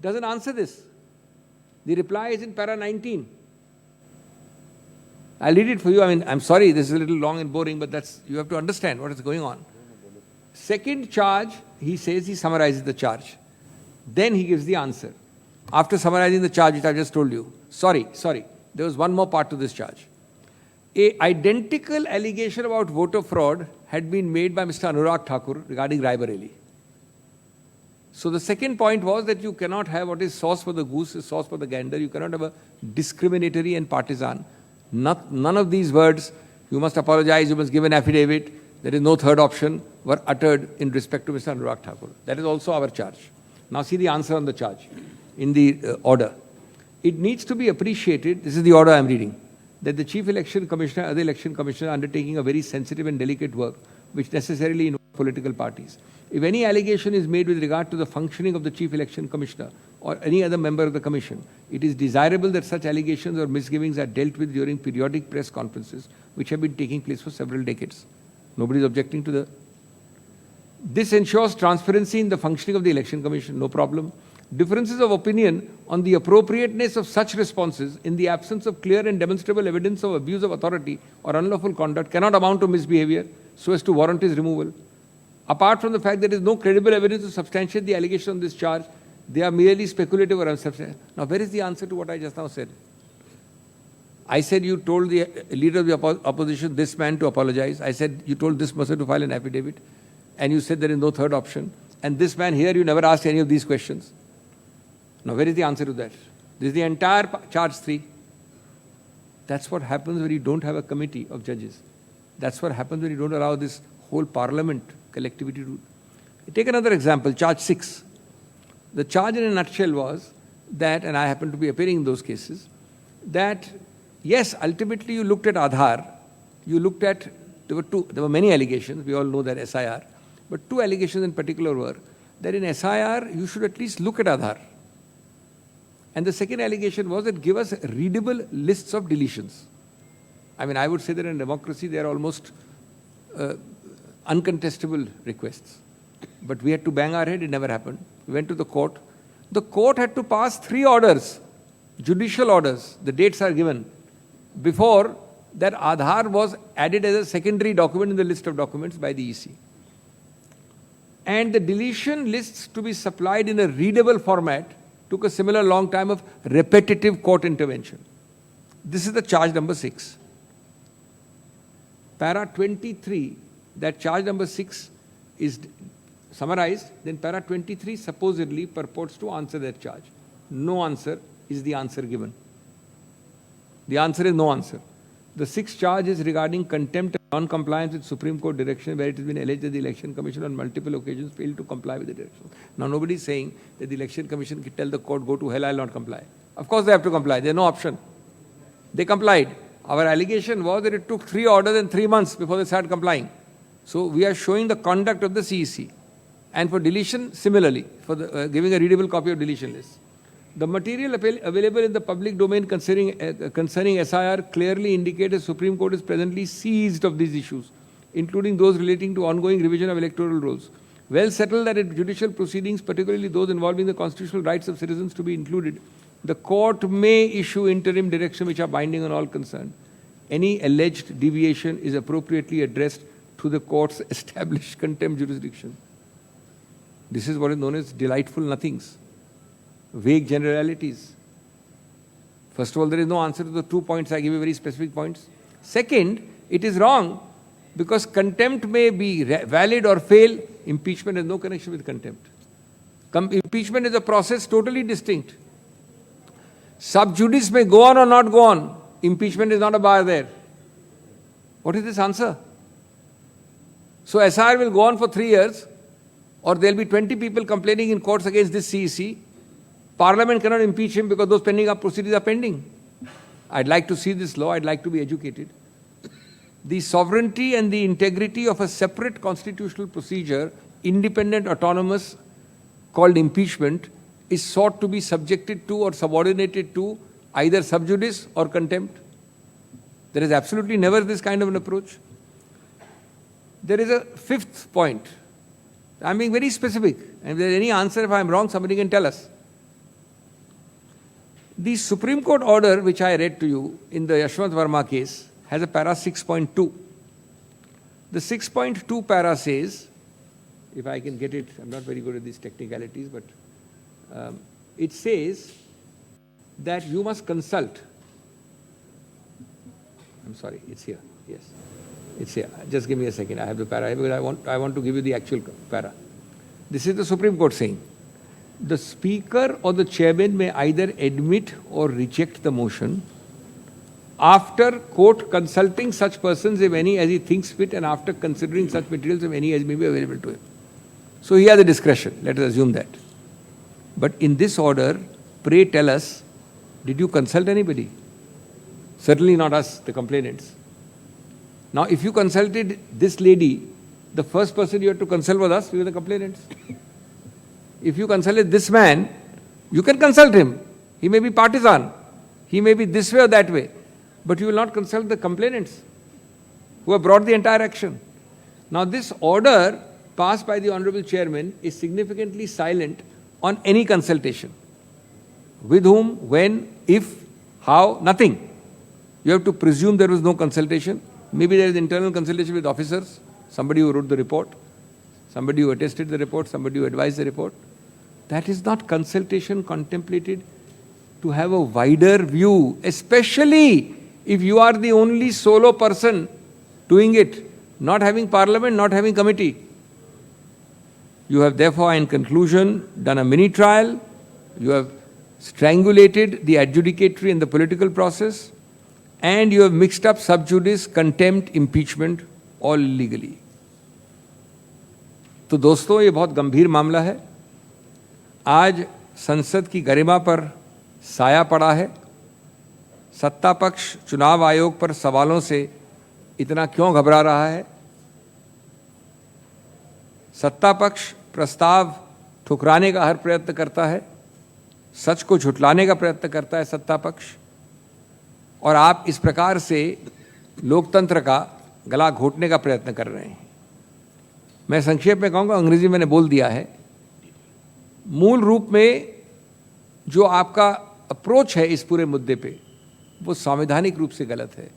doesn't answer this. The reply is in para 19. I'll read it for you. I mean, I'm sorry, this is a little long and boring, but you have to understand what is going on. Second charge, he says he summarizes the charge. Then he gives the answer. After summarizing the charge, which I just told you. Sorry, there was one more part to this charge. An identical allegation about voter fraud had been made by Mr. Anurag Thakur regarding Rai Bareli. So the second point was that you cannot have what is sauce for the goose is sauce for the gander. You cannot have a discriminatory and partisan. None of these words, you must apologize, you must give an affidavit, there is no third option, were uttered in respect to Mr. Anurag Thakur. That is also our charge. Now see the answer on the charge in the order. It needs to be appreciated, this is the order I am reading, that the Chief Election Commissioner, other election commissioner are undertaking a very sensitive and delicate work which necessarily involves political parties. If any allegation is made with regard to the functioning of the Chief Election Commissioner or any other member of the Commission, it is desirable that such allegations or misgivings are dealt with during periodic press conferences which have been taking place for several decades. Nobody is objecting to the... This ensures transparency in the functioning of the Election Commission, no problem. Differences of opinion on the appropriateness of such responses in the absence of clear and demonstrable evidence of abuse of authority or unlawful conduct cannot amount to misbehavior so as to warrant his removal. Apart from the fact that there is no credible evidence to substantiate the allegation on this charge, they are merely speculative or unsubstantiated. Now, where is the answer to what I just now said? I said you told the leader of the opposition, this man, to apologize. I said you told this person to file an affidavit. And you said there is no third option. And this man here, you never asked any of these questions. Now, where is the answer to that? This is the entire charge 3. That's what happens when you don't have a committee of judges. That's what happens when you don't allow this whole parliament collectivity to... Take another example, charge 6. The charge in a nutshell was that, and I happen to be appearing in those cases, that yes, ultimately you looked at Aadhaar, you looked at, there were many allegations, we all know that SIR, but 2 allegations in particular were that in SIR you should at least look at Aadhaar. And the second allegation was that give us readable lists of deletions. I mean, I would say that in democracy they are almost uncontestable requests. But we had to bang our head, it never happened. We went to the court. The court had to pass 3 orders, judicial orders, the dates are given, before that Aadhaar was added as a secondary document in the list of documents by the EC. And the deletion lists to be supplied in a readable format took a similar long time of repetitive court intervention. This is the charge number 6. Para 23, that charge number 6 is summarized, then para 23 supposedly purports to answer that charge. No answer is the answer given. The answer is no answer. The 6th charge is regarding contempt and non-compliance with Supreme Court direction, where it has been alleged that the Election Commission on multiple occasions failed to comply with the direction. Now, nobody is saying that the Election Commission can tell the court, go to hell, I will not comply. Of course, they have to comply. There is no option. They complied. Our allegation was that it took 3 orders and 3 months before they started complying. So, we are showing the conduct of the CEC. And for deletion, similarly, for the, giving a readable copy of deletion list. The material available in the public domain concerning SIR clearly indicate the Supreme Court is presently seized of these issues, including those relating to ongoing revision of electoral rolls. Well settled that in judicial proceedings, particularly those involving the constitutional rights of citizens to be included, the court may issue interim direction which are binding on all concerned. Any alleged deviation is appropriately addressed to the court's established contempt jurisdiction. This is what is known as delightful nothings. Vague generalities. First of all, there is no answer to the 2 points. I give you very specific points. Second, it is wrong because contempt may be valid or fail. Impeachment has no connection with contempt. Impeachment is a process totally distinct. Sub judice may go on or not go on. Impeachment is not a bar there. What is this answer? So SIR will go on for 3 years, or there will be 20 people complaining in courts against this CEC. Parliament cannot impeach him because those pending proceedings are pending. I'd like to see this law. I'd like to be educated. The sovereignty and the integrity of a separate constitutional procedure, independent, autonomous, called impeachment, is sought to be subjected to or subordinated to either sub judice or contempt. There is absolutely never this kind of an approach. There is a 5th point. I'm being very specific. And if there is any answer, if I'm wrong, somebody can tell us. The Supreme Court order, which I read to you in the Yashwant Verma case, has a para 6.2. The 6.2 para says, if I can get it, I'm not very good at these technicalities, but it says that you must consult. I'm sorry, it's here. Yes, it's here. Just give me a second. I have the para because I want to give you the actual para. This is the Supreme Court saying, the speaker or the chairman may either admit or reject the motion after, quote, consulting such persons, if any, as he thinks fit, and after considering such materials, if any, as may be available to him. So he has the discretion. Let us assume that. But in this order, pray tell us, did you consult anybody? Certainly not us, the complainants. Now, if you consulted this lady, the first person you had to consult was us, we were the complainants. If you consulted this man, you can consult him. He may be partisan. He may be this way or that way. But you will not consult the complainants who have brought the entire action. Now, this order passed by the Honorable Chairman is significantly silent on any consultation. With whom, when, if, how, nothing. You have to presume there was no consultation. Maybe there is internal consultation with officers, somebody who wrote the report, somebody who attested the report, somebody who advised the report. That is not consultation contemplated to have a wider view, especially if you are the only solo person doing it, not having parliament, not having committee. You have therefore, in conclusion, done a mini trial. You have strangulated the adjudicatory and the political process, and you have mixed up sub judice, contempt, impeachment, all illegally. तो दोस्तों, ये बहुत गंभीर मामला है. आज संसद की गरिमा पर साया पड़ा है. सत्ता पक्ष चुनाव आयोग पर सवालों से इतना क्यों घबरा रहा है? सत्ता पक्ष प्रस्ताव ठुकराने का हर प्रयत्न करता है, सच को झुठलाने का प्रयत्न करता है सत्ता पक्ष, और आप इस प्रकार से लोकतंत्र का गला घोटने का प्रयत्न कर रहे हैं. मैं संक्षेप में कहूँगा, अंग्रेजी मैंने बोल दिया है. मूल रूप में जो आपका अप्रोच है इस पूरे मुद्दे पे, वो संवैधानिक रूप से गलत है.